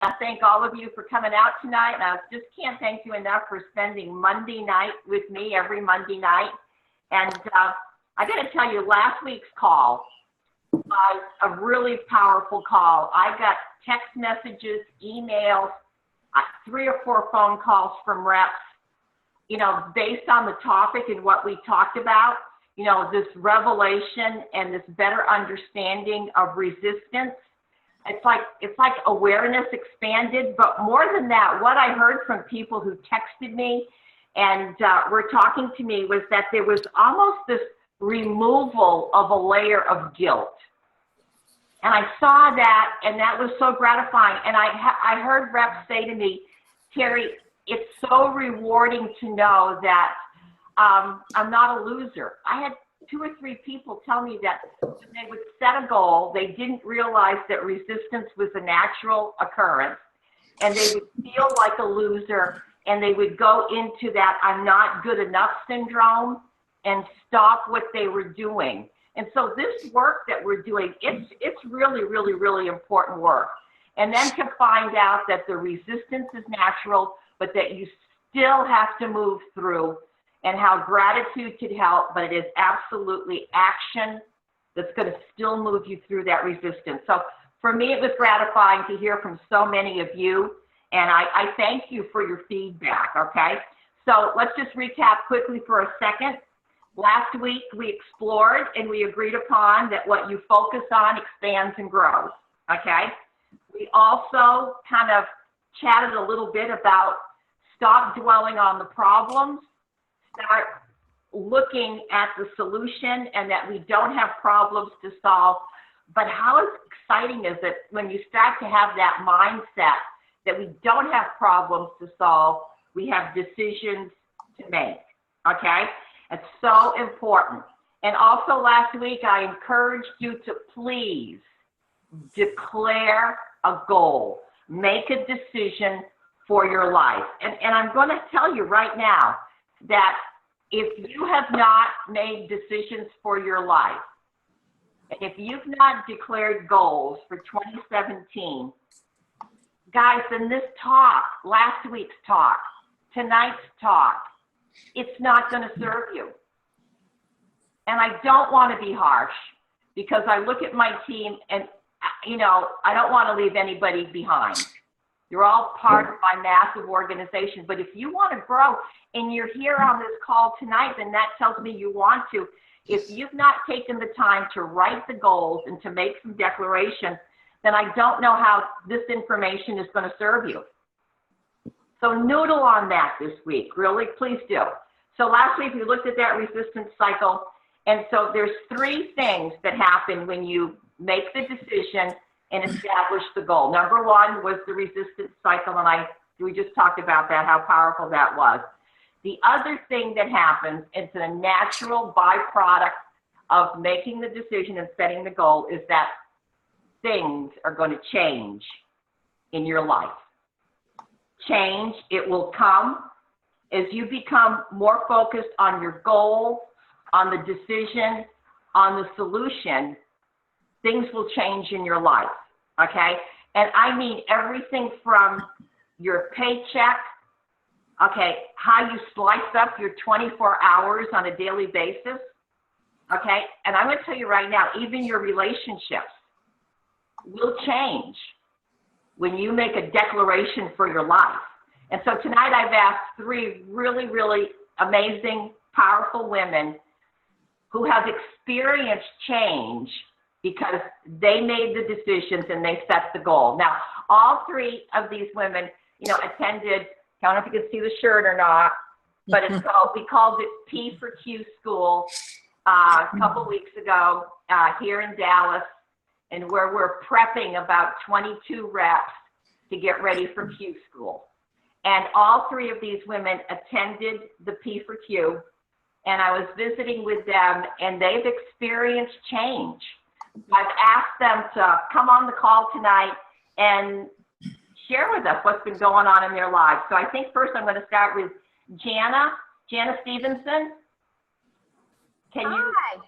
I thank all of you for coming out tonight, and I just can't thank you enough for spending Monday night with me every Monday night. And I got to tell you, last week's call was a really powerful call. I got text messages, emails, 3 or 4 phone calls from reps, you know, based on the topic and what we talked about, you know, this revelation and this better understanding of resistance. It's like awareness expanded, but more than that, what I heard from people who texted me and were talking to me was that there was almost this removal of a layer of guilt. And I saw that, and that was so gratifying. And I heard reps say to me, Terry, it's so rewarding to know that I'm not a loser. I had 2 or 3 people tell me that when they would set a goal, they didn't realize that resistance was a natural occurrence, and they would feel like a loser, and they would go into that I'm not good enough syndrome and stop what they were doing. And so this work that we're doing, it's really, really, really important work. And then to find out that the resistance is natural, but that you still have to move through, and how gratitude could help, but it is absolutely action that's going to still move you through that resistance. So for me, it was gratifying to hear from so many of you, and I thank you for your feedback, okay? So let's just recap quickly for a second. Last week, we explored and we agreed upon that what you focus on expands and grows, okay? We also kind of chatted a little bit about stop dwelling on the problems, start looking at the solution, and that we don't have problems to solve. But how exciting is it when you start to have that mindset that we don't have problems to solve, we have decisions to make, okay? It's so important. And also last week, I encouraged you to please declare a goal. Make a decision for your life. And I'm going to tell you right now that if you have not made decisions for your life, and if you've not declared goals for 2017, guys, in this talk, last week's talk, tonight's talk, it's not going to serve you. And I don't want to be harsh, because I look at my team and, you know, I don't want to leave anybody behind. You're all part of my massive organization. But if you want to grow and you're here on this call tonight, then that tells me you want to. If you've not taken the time to write the goals and to make some declarations, then I don't know how this information is going to serve you. So noodle on that this week, really, please do. So last week we looked at that resistance cycle. And so there's 3 things that happen when you make the decision and establish the goal. Number 1 was the resistance cycle, and we just talked about that, how powerful that was. The other thing that happens, it's a natural byproduct of making the decision and setting the goal, is that things are going to change in your life. Change, it will come as you become more focused on your goal, on the decision, on the solution. Things will change in your life, okay? And I mean everything from your paycheck, okay, how you slice up your 24 hours on a daily basis, okay? And I'm going to tell you right now, even your relationships will change when you make a declaration for your life. And so tonight I've asked 3 really, really amazing, powerful women who have experienced change because they made the decisions and they set the goal. Now, all 3 of these women, you know, attended, I don't know if you can see the shirt or not, but it's called, we called it P for Q School a couple weeks ago here in Dallas, and where we're prepping about 22 reps to get ready for Q School. And all 3 of these women attended the P for Q, and I was visiting with them, and they've experienced change. I've asked them to come on the call tonight and share with us what's been going on in their lives. So I think first I'm going to start with Jana Stevenson. Can you? Hi.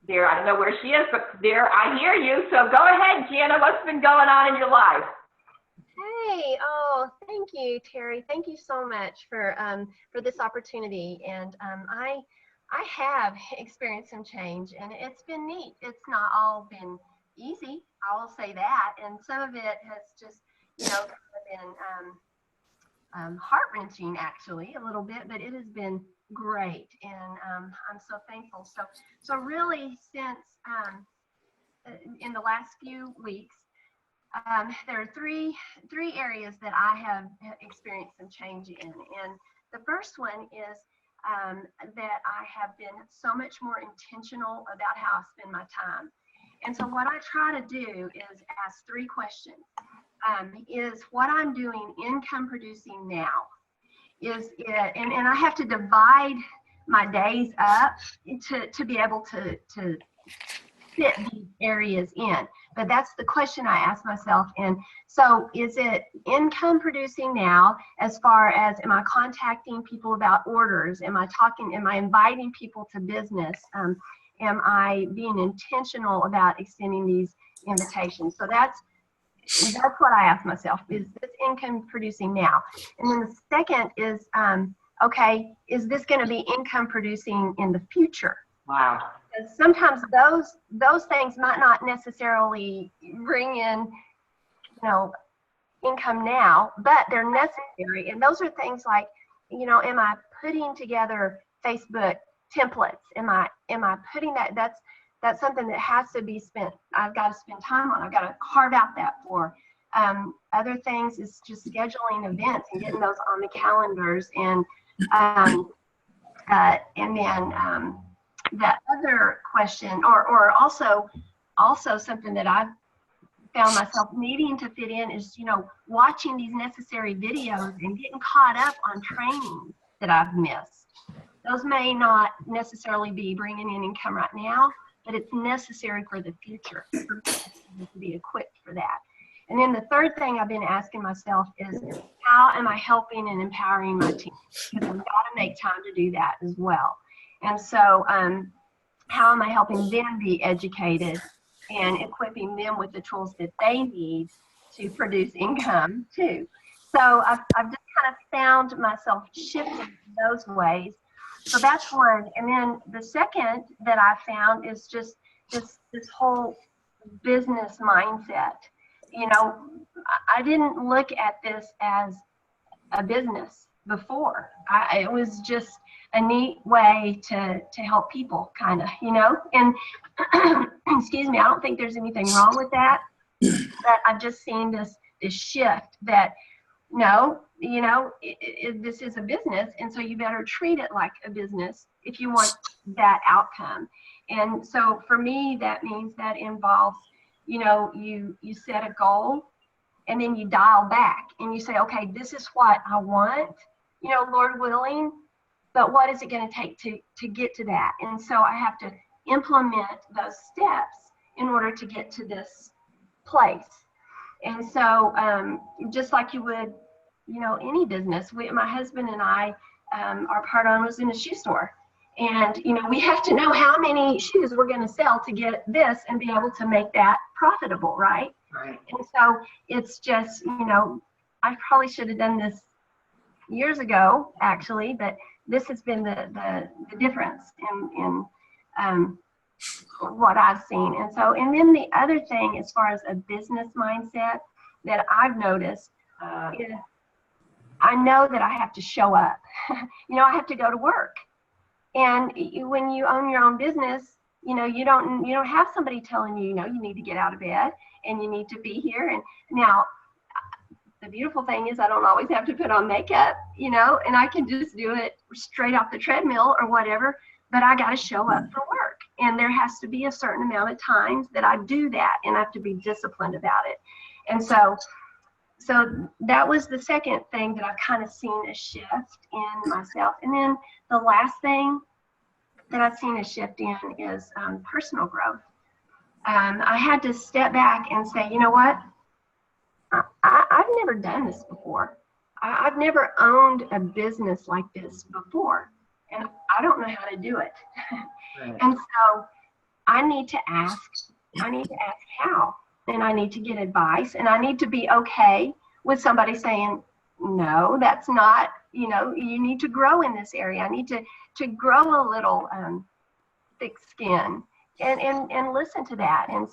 There, I don't know where she is, but there, I hear you. So go ahead, Jana. What's been going on in your life? Hey, oh, thank you, Terry. Thank you so much for this opportunity. And I have experienced some change, and it's been neat. It's not all been easy, I will say that. And some of it has just, kind of been heart-wrenching, actually, a little bit, but it has been great, and I'm so thankful. So really, since in the last few weeks, there are three areas that I have experienced some change in, and the first one is that I have been so much more intentional about how I spend my time. And so what I try to do is ask three questions. Is what I'm doing income producing now? Is it, and I have to divide my days up to be able to fit these areas in. But that's the question I ask myself. And so is it income producing now, as far as, am I contacting people about orders? Am I inviting people to business? Am I being intentional about extending these invitations? So that's what I ask myself, is this income producing now? And then the second is, okay, is this going to be income producing in the future? Wow. Because sometimes those things might not necessarily bring in, income now, but they're necessary. And those are things like, am I putting together Facebook templates? Am I putting that's something that has to be spent. I've got to spend time on. I've got to carve out that for. Other things is just scheduling events and getting those on the calendars. And then the other question, or also something that I've found myself needing to fit in is, watching these necessary videos and getting caught up on training that I've missed. Those may not necessarily be bringing in income right now, but it's necessary for the future to be equipped for that. And then the third thing I've been asking myself is, how am I helping and empowering my team? Because I've got to make time to do that as well. And so how am I helping them be educated and equipping them with the tools that they need to produce income too? So I've just kind of found myself shifting in those ways. So that's one. And then the second that I found is just this whole business mindset. I didn't look at this as a business before. It was just a neat way to help people, kind of, and excuse me, I don't think there's anything wrong with that, but I've just seen this shift that, no, this is a business, and so you better treat it like a business if you want that outcome. And so for me, that means that involves, you set a goal, and then you dial back and you say, okay, this is what I want, Lord willing, but what is it going to take to get to that? And so I have to implement those steps in order to get to this place. And so just like you would, any business, my husband and I, our part owners in a shoe store. And, we have to know how many shoes we're going to sell to get this and be able to make that profitable, right? Right. And so it's just, I probably should have done this years ago, actually, but this has been the difference in what I've seen. And so, and then the other thing, as far as a business mindset that I've noticed, is I know that I have to show up. I have to go to work. And when you own your own business, you don't have somebody telling you, you need to get out of bed and you need to be here. And now, the beautiful thing is I don't always have to put on makeup, and I can just do it straight off the treadmill or whatever, but I got to show up for work. And there has to be a certain amount of times that I do that, and I have to be disciplined about it. And so that was the second thing that I've kind of seen a shift in myself. And then the last thing that I've seen a shift in is personal growth. I had to step back and say, you know what? I've never done this before. I've never owned a business like this before, and I don't know how to do it. Right. And so I need to ask how, and I need to get advice, and I need to be okay with somebody saying, no, that's not, you need to grow in this area. I need to grow a little thick skin and listen to that. And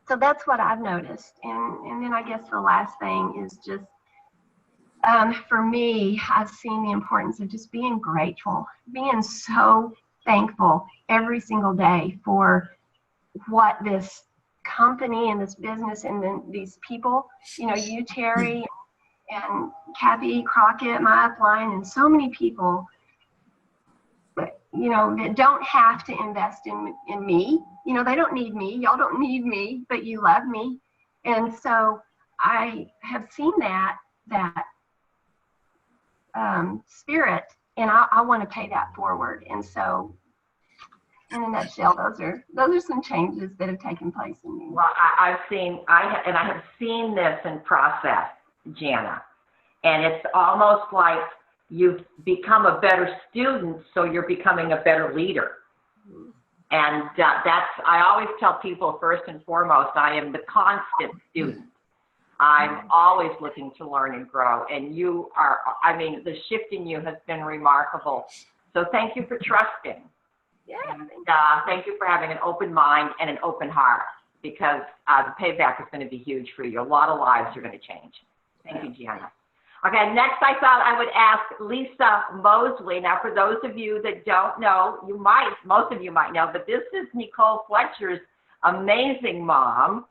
so that's what I've noticed. And then I guess the last thing is just, for me, I've seen the importance of just being grateful, being so thankful every single day for what this company and this business and then these people, you, Terry, and Kathy Crockett, my upline, and so many people, that don't have to invest in me. They don't need me. Y'all don't need me, but you love me. And so I have seen that spirit, and I want to pay that forward. And so, in a nutshell, those are some changes that have taken place in me. Well, I have seen this in process, Jana, and it's almost like you've become a better student, so you're becoming a better leader. And I always tell people, first and foremost, I am the constant student. I'm always looking to learn and grow. And you are, the shift in you has been remarkable. So thank you for trusting. Yeah. And thank you for having an open mind and an open heart, because the payback is going to be huge for you. A lot of lives are going to change. Thank you, Gianna. Okay, next I thought I would ask Lisa Mosley. Now, for those of you that don't know, most of you might know, but this is Nicole Fletcher's amazing mom,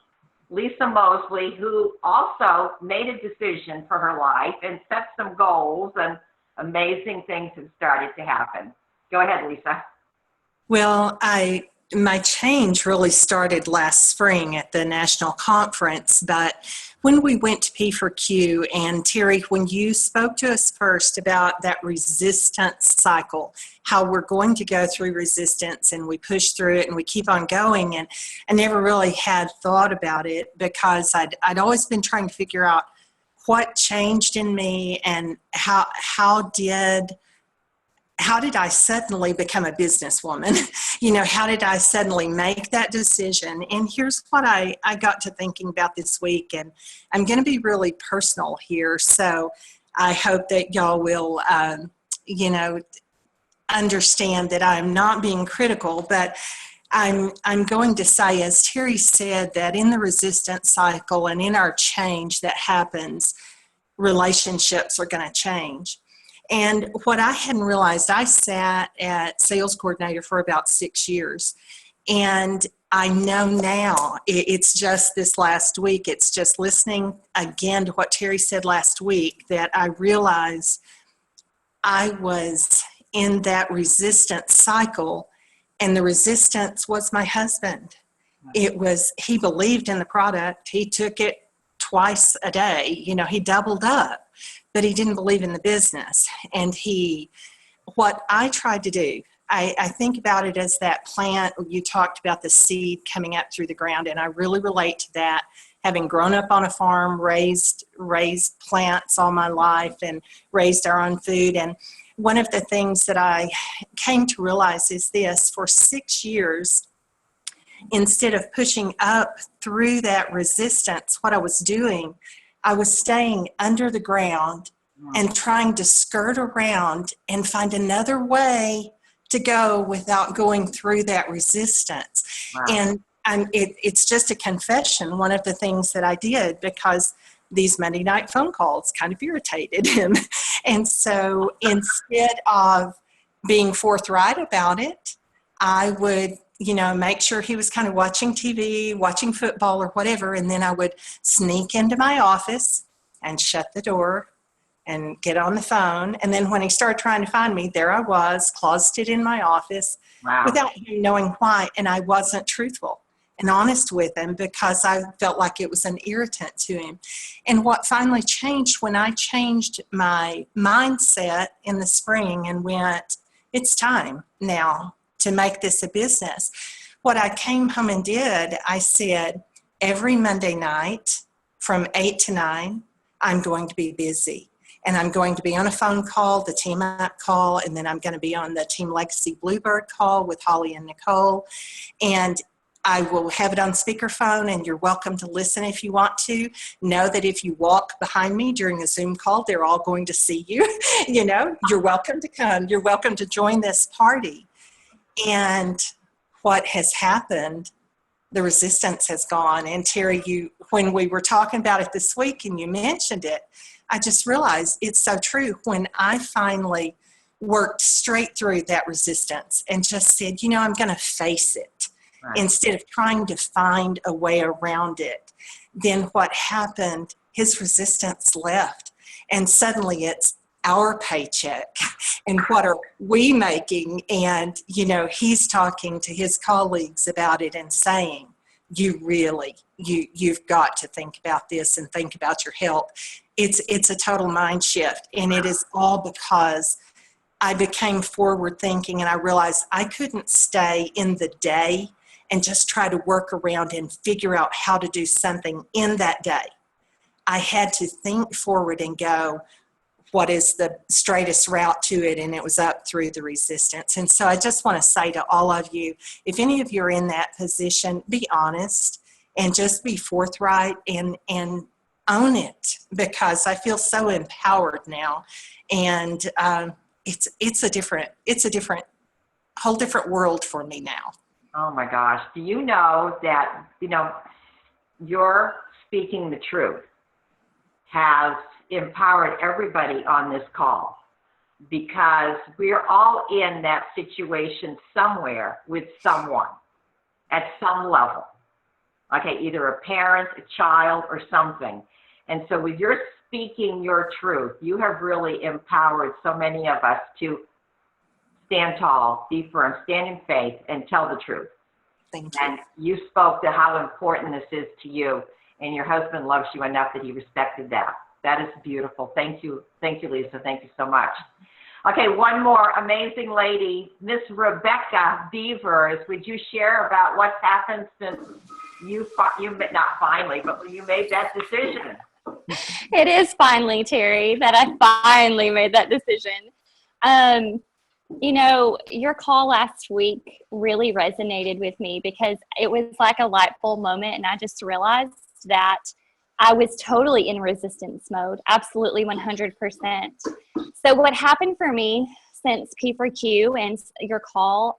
Lisa Mosley, who also made a decision for her life and set some goals, and amazing things have started to happen. Go ahead, Lisa. Well, my change really started last spring at the national conference, but when we went to P4Q, and Terry, when you spoke to us first about that resistance cycle, how we're going to go through resistance and we push through it and we keep on going, and I never really had thought about it because I'd always been trying to figure out what changed in me and how did I suddenly become a businesswoman? How did I suddenly make that decision? And here's what I got to thinking about this week, and I'm going to be really personal here. So I hope that y'all will, understand that I'm not being critical, but I'm going to say, as Terry said, that in the resistance cycle and in our change that happens, relationships are going to change. And what I hadn't realized, I sat at sales coordinator for about 6 years. And I know now, it's just this last week, it's just listening again to what Terry said last week, that I realized I was in that resistance cycle, and the resistance was my husband. It was, he believed in the product. He took it twice a day. He doubled up. But he didn't believe in the business. And what I tried to do, I think about it as that plant. You talked about the seed coming up through the ground, and I really relate to that. Having grown up on a farm, raised plants all my life, and raised our own food. And one of the things that I came to realize is this: for 6 years, instead of pushing up through that resistance, what I was doing, I was staying under the ground and trying to skirt around and find another way to go without going through that resistance. Wow. And it's just a confession, one of the things that I did, because these Monday night phone calls kind of irritated him. And so instead of being forthright about it, I would make sure he was kind of watching TV, watching football or whatever, and then I would sneak into my office and shut the door and get on the phone. And then when he started trying to find me, there I was, closeted in my office. Wow. Without him knowing why, and I wasn't truthful and honest with him because I felt like it was an irritant to him. And what finally changed when I changed my mindset in the spring and went, it's time now to make this a business. What I came home and did, I said, every Monday night from 8 to 9, I'm going to be busy. And I'm going to be on a phone call, the Team Up call, and then I'm going to be on the Team Legacy Bluebird call with Holly and Nicole. And I will have it on speakerphone, and you're welcome to listen if you want to. Know that if you walk behind me during a Zoom call, they're all going to see you. You're welcome to come. You're welcome to join this party. And what has happened, the resistance has gone. And Terry, when we were talking about it this week and you mentioned it, I just realized it's so true. When I finally worked straight through that resistance and just said, I'm going to face it, right, instead of trying to find a way around it, then what happened, his resistance left. And suddenly it's our paycheck and what are we making? And, he's talking to his colleagues about it and saying, you've got to think about this and think about your health. It's a total mind shift. And it is all because I became forward thinking and I realized I couldn't stay in the day and just try to work around and figure out how to do something in that day. I had to think forward and go, what is the straightest route to it? And it was up through the resistance. And so I just want to say to all of you, if any of you are in that position, be honest and just be forthright and own it, because I feel so empowered now. And it's a different whole different world for me now. Oh my gosh. Do you know that, you're speaking the truth has empowered everybody on this call, because we're all in that situation somewhere with someone at some level. Okay, either a parent, a child, or something. And so with your speaking your truth, you have really empowered so many of us to stand tall, be firm, stand in faith, and tell the truth. Thank you. And you spoke to how important this is to you, and your husband loves you enough that he respected that. That is beautiful. Thank you. Thank you, Lisa. Thank you so much. Okay, one more amazing lady, Miss Rebecca Beavers. Would you share about what's happened since you not finally, but when you made that decision? It is finally, Terry, that I finally made that decision. Your call last week really resonated with me because it was like a light bulb moment, and I just realized that I was totally in resistance mode, absolutely 100%. So what happened for me since P4Q and your call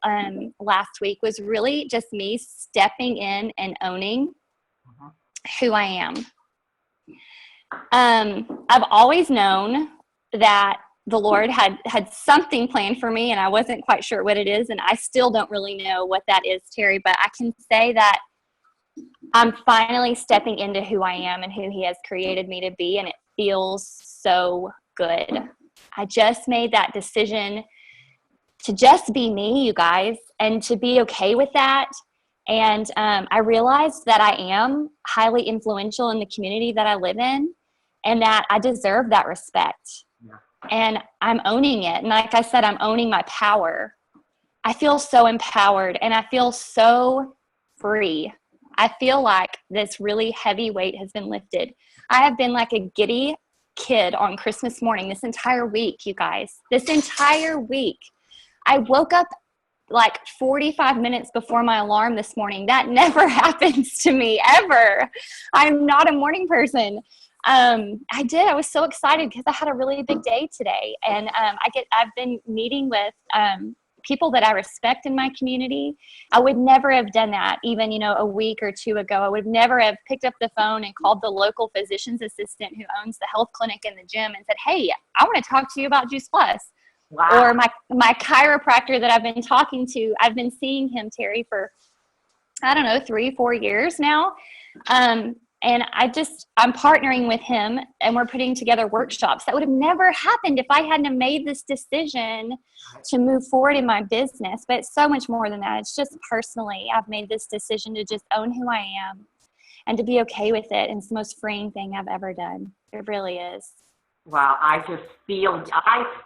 last week was really just me stepping in and owning who I am. I've always known that the Lord had something planned for me, and I wasn't quite sure what it is, and I still don't really know what that is, Terry, but I can say that I'm finally stepping into who I am and who He has created me to be, and it feels so good. I just made that decision to just be me, you guys, and to be okay with that. And I realized that I am highly influential in the community that I live in, and that I deserve that respect. Yeah. And I'm owning it. And like I said, I'm owning my power. I feel so empowered, and I feel so free. I feel like this really heavy weight has been lifted. I have been like a giddy kid on Christmas morning this entire week, you guys. This entire week. I woke up like 45 minutes before my alarm this morning. That never happens to me, ever. I'm not a morning person. I was so excited because I had a really big day today. And I've been meeting with people that I respect in my community. I would never have done that even, a week or two ago. I would never have picked up the phone and called the local physician's assistant who owns the health clinic in the gym and said, hey, I want to talk to you about Juice Plus. Wow. Or my chiropractor that I've been talking to, I've been seeing him, Terry, for, 3-4 years now. And I'm partnering with him, and we're putting together workshops. That would have never happened if I hadn't have made this decision to move forward in my business. But it's so much more than that. It's just personally, I've made this decision to just own who I am and to be okay with it. And it's the most freeing thing I've ever done. It really is. Well, I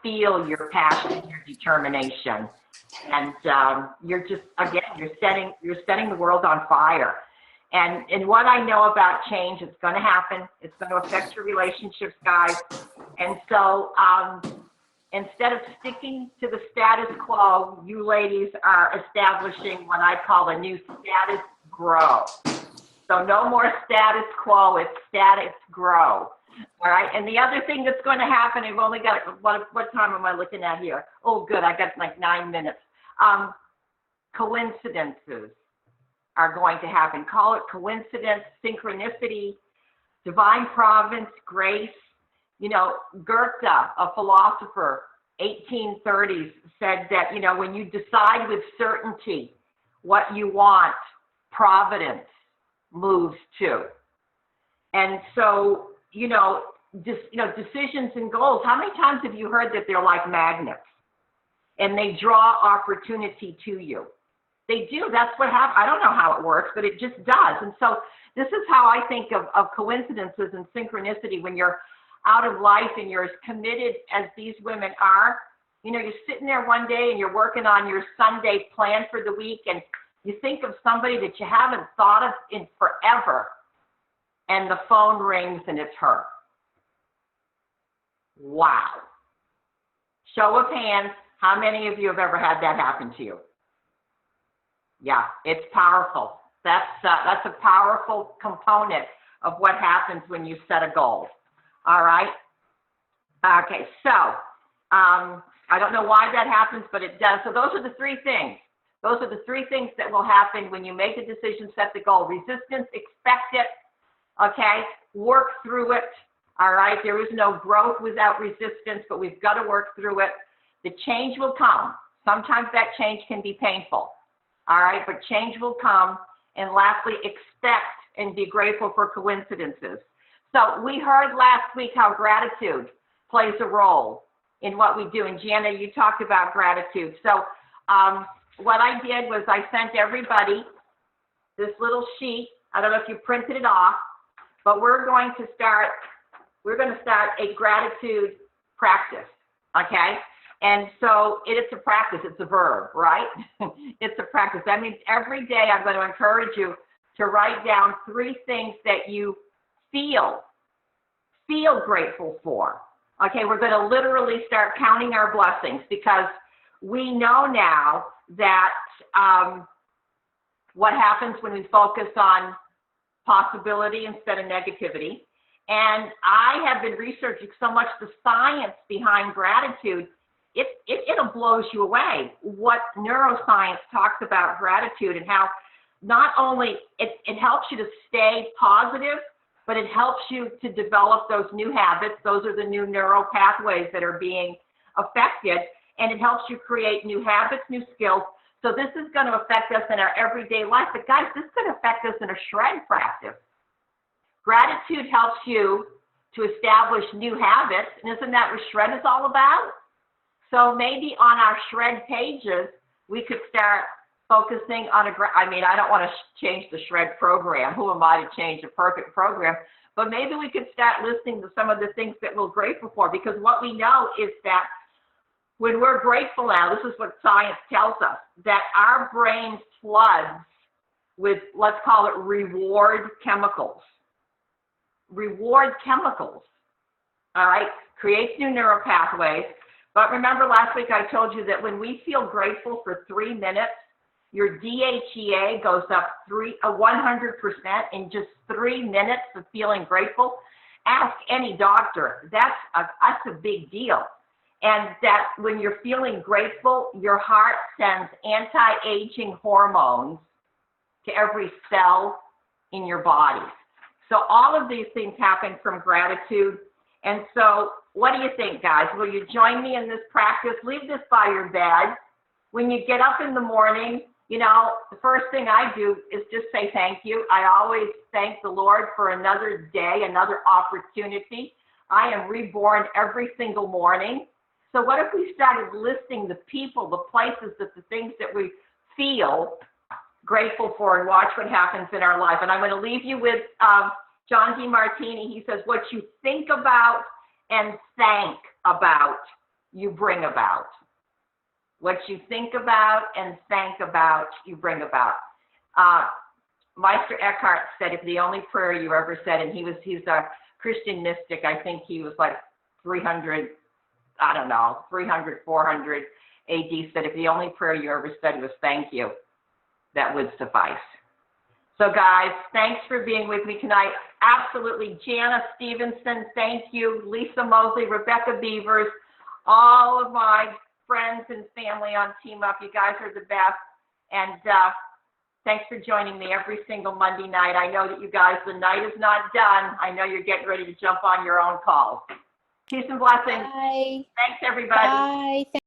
feel your passion, your determination. And you're setting the world on fire. And what I know about change, it's going to happen. It's going to affect your relationships, guys. And so instead of sticking to the status quo, you ladies are establishing what I call a new status grow. So no more status quo, it's status grow. All right, and the other thing that's going to happen, I've only got, what time am I looking at here? Oh, good, I got like 9 minutes. Coincidences are going to happen. Call it coincidence, synchronicity, divine providence, grace. You know, Goethe, a philosopher, 1830s, said that, you know, when you decide with certainty what you want, providence moves to. And so, decisions and goals, how many times have you heard that they're like magnets and they draw opportunity to you? They do. That's what happens. I don't know how it works, but it just does. And so this is how I think of coincidences and synchronicity when you're out of life and you're as committed as these women are. You know, you're sitting there one day and you're working on your Sunday plan for the week, and you think of somebody that you haven't thought of in forever, and the phone rings and it's her. Wow. Show of hands, how many of you have ever had that happen to you? Yeah, it's powerful. That's a powerful component of what happens when you set a goal. All right. Okay, so I don't know why that happens, but it does. So those are the three things. Those are the three things that will happen when you make a decision, set the goal. Resistance, expect it. Okay, work through it. All right, there is no growth without resistance, but we've got to work through it. The change will come. Sometimes that change can be painful. All right, but change will come. And lastly, expect and be grateful for coincidences. So we heard last week how gratitude plays a role in what we do. And Jana, you talked about gratitude. So what I did was I sent everybody this little sheet. I don't know if you printed it off, but we're going to start a gratitude practice, okay? And so it's a practice, it's a verb, right? It's a practice. That means every day I'm going to encourage you to write down 3 things that you feel grateful for. Okay, we're going to literally start counting our blessings, because we know now that what happens when we focus on possibility instead of negativity. And I have been researching so much the science behind gratitude. It'll blow you away what neuroscience talks about gratitude, and how not only it helps you to stay positive, but it helps you to develop those new habits. Those are the new neural pathways that are being affected, and it helps you create new habits, new skills. So this is going to affect us in our everyday life. But guys, this could affect us in a shred practice. Gratitude helps you to establish new habits. And isn't that what shred is all about? So maybe on our shred pages, we could start focusing on I don't want to change the shred program. Who am I to change a perfect program? But maybe we could start listening to some of the things that we're grateful for, because what we know is that when we're grateful now, this is what science tells us, that our brain floods with, let's call it, reward chemicals. Reward chemicals, all right, creates new neural pathways. But remember last week I told you that when we feel grateful for 3 minutes, your DHEA goes up 100% in just 3 minutes of feeling grateful. Ask any doctor. That's a big deal. And that when you're feeling grateful, your heart sends anti-aging hormones to every cell in your body. So all of these things happen from gratitude. And so what do you think, guys? Will you join me in this practice? Leave this by your bed. When you get up in the morning, the first thing I do is just say thank you. I always thank the Lord for another day, another opportunity. I am reborn every single morning. So what if we started listing the people, the places, the things that we feel grateful for, and watch what happens in our life? And I'm going to leave you with John DeMartini. He says, what you think about and thank about, you bring about. What you think about and thank about, you bring about. Meister Eckhart said, if the only prayer you ever said, and he's a Christian mystic, I think he was like 300, 400 AD, said if the only prayer you ever said was thank you, that would suffice. So guys, thanks for being with me tonight. Absolutely. Jana Stevenson, thank you. Lisa Mosley, Rebecca Beavers, all of my friends and family on Team Up. You guys are the best. And thanks for joining me every single Monday night. I know that you guys, the night is not done. I know you're getting ready to jump on your own calls. Peace and blessings. Bye. Thanks, everybody. Bye.